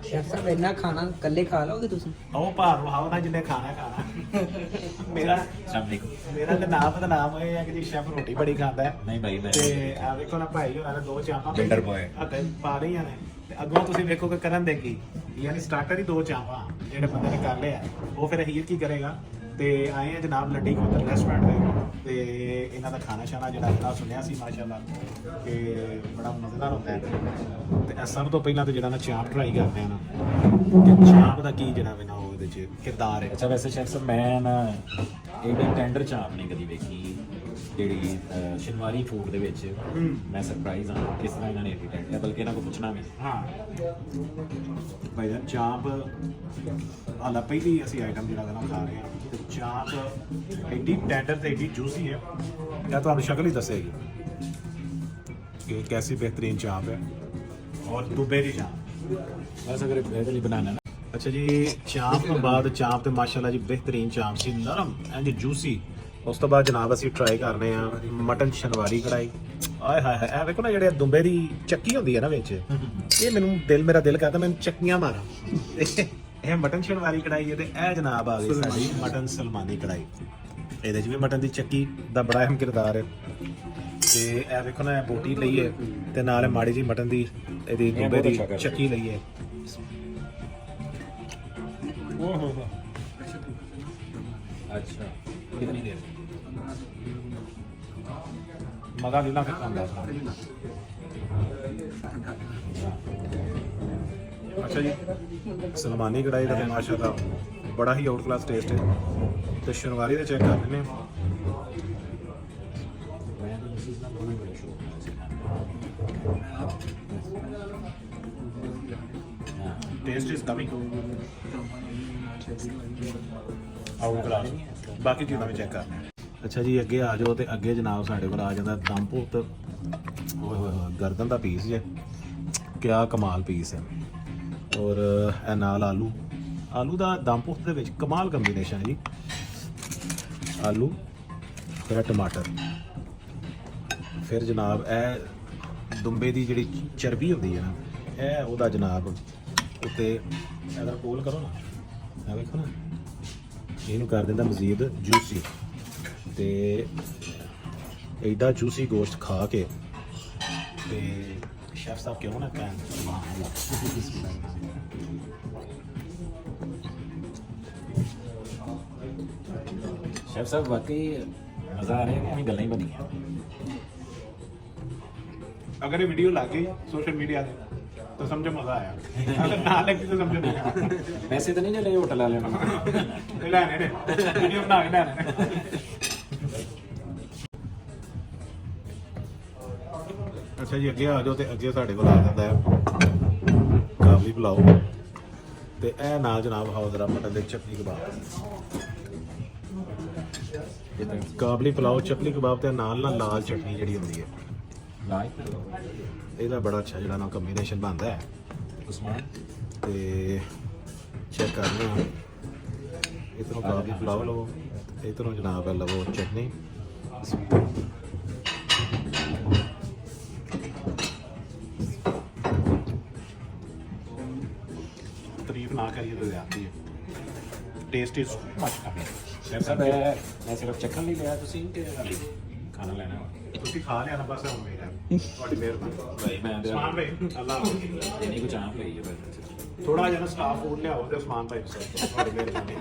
Chef ਸਾਹਿਬ ਇੰਨਾ ਖਾਣਾ ਇਕੱਲੇ ਖਾ ਲਓਗੇ ਤੁਸੀਂ? ਉਹ ਭਾਰ ਵਹਾਓ ਨਾ ਜਿੰਨੇ ਖਾਣਾ ਮੇਰਾ ਮੇਰਾ ਤਾਂ ਨਾਮ ਇਹ ਹੈ ਕਿ ਜੀ ਸ਼ੈਫ ਰੋਟੀ ਬੜੀ ਖਾਂਦਾ ਹੈ। ਨਹੀਂ ਭਾਈ ਮੈਂ ਤੇ ਆ ਵੇਖੋ ਨਾ ਭਾਈ ਹੋਣਾ ਨੇ 2 ਚਾਂਪਾਂ Tender boy। ਅਤੇ ਪਾ ਰਹੀਆਂ ਨੇ ਤੇ ਅੱਗੋਂ ਤੁਸੀਂ ਵੇਖੋ ਕਿ ਕਰਨ ਦੇ ਕੀ, ਯਾਨੀ ਸਟਾਰਟਰ ਹੀ 2 ਚਾਂਪਾਂ ਜਿਹੜੇ ਬੰਦੇ ਨੇ ਕਰ ਲਿਆ, ਉਹ ਫਿਰ ਹੀਰ ਕੀ ਕਰੇਗਾ। ਤੇ ਆਏ ਆ ਜਨਾਬ ਲੱਡੀ ਕੋਤਰ ਰੈਸਟੋਰੈਂਟ ਦੇ, ਤੇ ਇਹਨਾਂ ਦਾ ਖਾਣਾ ਸ਼ਾਨਾ ਜਿਹੜਾ ਨਾ ਸੁਣਿਆ ਸੀ ਮਾਸ਼ਾਅੱਲਾ ਕਿ ਬੜਾ ਮਜ਼ੇਦਾਰ ਹੁੰਦਾ ਹੈ। ਤੇ ਇਹ ਸਭ ਤੋਂ ਪਹਿਲਾਂ ਤਾਂ ਜਿਹੜਾ ਨਾ ਚਾਂਪ ਟਰਾਈ ਕਰਦੇ ਆ ਨਾ ਕਿ ਚਾਂਪ ਦਾ ਕੀ ਜਿਹੜਾ ਵੇ ਨਾ ਉਹਦੇ ਚ ਕਿਰਦਾਰ ਹੈ। ਅੱਛਾ ਵੈਸੇ ਸ਼ੈਫ ਸਾਹਿਬ ਮੈਂ ਨਾ ਇਹਦੀ ਟੈਂਡਰ ਚਾਪ ਨਹੀਂ ਕਦੀ ਵੇਖੀ ਜਿਹੜੀ ਸ਼ਿਨਵਾਰੀ ਫੂਡ ਦੇ ਵਿੱਚ। ਮੈਂ ਸਰਪ੍ਰਾਈਜ਼ ਹਾਂ ਕਿਸ ਤਰ੍ਹਾਂ ਇਹਨਾਂ ਨੇ ਇਹਦੀ ਟੈਂਡਰ, ਬਲਕਿ ਇਹਨਾਂ ਕੋਲ ਪੁੱਛਣਾ ਵੀ। ਹਾਂ ਭਾਈ ਜਾਨ ਚਾਂਪ ਹਾਲਾ ਪਹਿਲੀ ਅਸੀਂ ਆਈਟਮ ਜਿਹੜਾ ਨਾ ਖਾ ਰਹੇ ਹਾਂ ਤੇ ਚਾਂਪ ਐਡੀ ਟੈਂਡਰ ਤੇ ਐਡੀ ਜੂਸੀ ਹੈ ਇਹ ਤੁਹਾਨੂੰ ਸ਼ਕਲ ਹੀ ਦੱਸੇਗੀ ਕਿ ਕੈਸੀ बेहतरीन ਚਾਂਪ ਹੈ। ਔਰ ਦੁਬਈ ਦੀ ਚਾਂਪ ਬਸ ਅਗਰ ਇਹਦੇ ਲਈ ਬਣਾਉਣਾ ਨਾ। ਅੱਛਾ ਜੀ, ਚਾਂਪ ਤੋਂ ਬਾਅਦ ਚਾਂਪ ਤੇ ਮਾਸ਼ਾਅੱਲਾ ਜੀ ਬਿਹਤਰੀਨ ਚਾਂਪ ਸੀ, ਨਰਮ ਐਂਡ ਜੂਸੀ। ਉਸ ਤੋਂ ਬਾਅਦ ਜਨਾਬ ਅਸੀਂ ਟਰਾਈ ਕਰਨੇ ਆ ਮਟਨ ਸ਼ਨਵਾਰੀ ਕੜਾਈ। ਆਏ ਹਾਏ ਹਾਏ, ਇਹ ਵੇਖੋ ਨਾ ਜਿਹੜੇ ਦੁੰਬੇ ਦੀ ਚੱਕੀ ਹੁੰਦੀ ਹੈ ਨਾ ਵਿੱਚ, ਇਹ ਮੈਨੂੰ ਮੇਰਾ ਦਿਲ ਕਰਦਾ ਮੈਨੂੰ ਚੱਕੀਆਂ ਮਾਰਾਂ। ਇਹ ਮਟਨ ਸ਼ਨਵਾਰੀ ਕੜਾਈ ਹੈ ਤੇ ਇਹ ਜਨਾਬ ਆ ਗਈ ਸਾਡੀ ਮਟਨ ਸਲਮਾਨੀ ਕੜਾਈ। ਇਹਦੇ 'ਚ ਵੀ ਮਟਨ ਦੀ ਚੱਕੀ ਦਾ ਬੜਾ ਅਹਿਮ ਕਿਰਦਾਰ ਹੈ। ਤੇ ਇਹ ਵੇਖੋ ਨਾ, ਇਹ ਬੋਟੀ ਲਈ ਹੈ ਤੇ ਨਾਲ ਮਾੜੀ ਜੀ ਮਟਨ ਦੀ ਇਹਦੀ ਦੁੰਬੇ ਦੀ ਚੱਕੀ ਲਈ ਹੈ। ਅੱਛਾ ਕਿੰਨੀ ਦੇਰ ਮਜ਼ਾ ਨਹੀਂ ਨਾ ਆਉਂਦਾ। ਅੱਛਾ ਜੀ, ਸਲਮਾਨੀ ਕੜਾਈ ਦਾ ਮਾਸ਼ਾਅੱਲਾ ਬੜਾ ਹੀ ਆਊਟ ਕਲਾਸ ਟੇਸਟ ਹੈ। ਤੇ ਸ਼ਨਵਾਰੀ ਦੇ ਚੈੱਕ ਕਰ ਲੈਂਦੇ ਹਾਂ। Taste is coming out class. ਬਾਕੀ ਚੀਜ਼ਾਂ ਵੀ ਚੈੱਕ ਕਰਨੇ। ਅੱਛਾ ਜੀ, ਅੱਗੇ ਆ ਜਾਓ ਤੇ ਅੱਗੇ ਜਨਾਬ ਸਾਡੇ ਕੋਲ ਆ ਜਾਂਦਾ ਦਮ ਭੁੱਤ। ਓਏ ਹੋਏ ਹੋਏ, ਗਰਦਨ ਦਾ ਪੀਸ ਜੇ ਕਿਆ ਕਮਾਲ ਪੀਸ ਹੈ। ਔਰ ਇਹ ਨਾਲ ਆਲੂ ਦਾ ਦਮ ਭੁੱਤ ਦੇ ਵਿੱਚ ਕਮਾਲ ਕੰਬੀਨੇਸ਼ਨ ਹੈ ਜੀ। ਆਲੂ ਫਿਰ ਟਮਾਟਰ, ਫਿਰ ਜਨਾਬ ਇਹ ਦੁੰਬੇ ਦੀ ਜਿਹੜੀ ਚਰਬੀ ਹੁੰਦੀ ਹੈ ਨਾ, ਇਹ ਉਹਦਾ ਜਨਾਬ ਉੱਤੇ ਅਗਰ ਕੋਲ ਕਰੋ ਨਾ, ਇਹ ਵੇਖੋ ਨਾ, ਇਹਨੂੰ ਕਰ ਦਿੰਦਾ ਮਜ਼ੀਦ ਜੂਸੀ। ਤੇ ਐਡਾ ਜੂਸੀ ਗੋਸ਼ਤ ਖਾ ਕੇ ਤੇ ਸ਼ੈਫ ਸਾਹਿਬ ਕਿਉਂ ਨਾ ਕਹਿਣ ਸ਼ੈਫ ਸਾਹਿਬ ਵਾਕਈ ਮਜ਼ਾ ਆ ਰਿਹਾ ਕਿ ਗੱਲਾਂ ਹੀ ਬਣੀਆਂ। ਅਗਰ ਇਹ ਵੀਡੀਓ ਲੱਗ ਗਈ ਸੋਸ਼ਲ ਮੀਡੀਆ ਤੇ ਤਾਂ ਸਮਝੋ ਮਜ਼ਾ ਆਇਆ, ਅਗਰ ਨਾ ਲੱਗੀ ਤਾਂ ਸਮਝੋ ਨਹੀਂ ਆਇਆ। ਪੈਸੇ ਤਾਂ ਨਹੀਂ ਚਲੇ ਹੋਟਲ ਵਾਲਿਆਂ ਨੂੰ? ਇਹ ਲੈਣੇ ਨੇ, ਵੀਡੀਓ ਬਣਾ ਕੇ ਲੈਣੇ ਨੇ। ਅੱਛਾ ਜੀ, ਅੱਗੇ ਆ ਜਾਓ ਤੇ ਅੱਗੇ ਸਾਡੇ ਕੋਲ ਆ ਜਾਂਦਾ ਹੈ ਕਾਬਲੀ ਪੁਲਾਓ ਤੇ ਇਹ ਨਾਲ ਜਨਾਬ ਹੌਜ਼ਰਾ ਮਟਨ ਦੇ ਚਟਨੀ ਕਬਾਬ। ਕਾਬਲੀ ਪੁਲਾਓ ਚਟਨੀ ਕਬਾਬ ਤੇ ਨਾਲ ਲਾਲ ਚਟਨੀ ਜਿਹੜੀ ਹੁੰਦੀ ਹੈ, ਇਹਦਾ ਬੜਾ ਅੱਛਾ ਜਿਹੜਾ ਨਾ ਕੰਬੀਨੇਸ਼ਨ ਬਣਦਾ ਹੈ ਉਸਮਾਨ। ਤੇ ਚੈੱਕ ਕਰਦੇ ਹਾਂ, ਇਧਰੋਂ ਕਾਬਲੀ ਪੁਲਾਓ ਲਵੋ, ਇਧਰੋਂ ਜਨਾਬ ਹੈ ਲਵੋ ਚਟਨੀ। ਤਾਰੀਫ ਨਾ ਕਰੀਏ ਤਾਂ ਜ਼ਿਆਦਤੀ ਹੈ। Taste is much coming. Chef ਸਾਹਿਬ ਮੈਂ ਸਿਰਫ ਚੱਖਣ ਲਈ ਲਿਆ, ਤੁਸੀਂ ਕਿ ਖਾਣਾ ਲੈਣਾ? ਤੁਸੀਂ ਖਾ ਲਿਆ ਨਾ, ਬਸ ਹੁਣ ਮੇਰਾ ਤੁਹਾਡੀ ਮਿਹਰਬਾਨੀ ਭਾਈ ਮੈਂ ਸਮਾਨ ਭਾਈ ਅੱਲਾ ਇੰਨੀ ਕੁ ਚਾਹ ਪਈ ਹੈ। ਥੋੜਾ ਜਿਹਾ ਸਟਾਫ ਫੂਡ ਲਿਆਓ ਤੇ ਉਸਮਾਨ ਭਾਈ ਤੁਹਾਡੀ ਮਿਹਰਬਾਨੀ।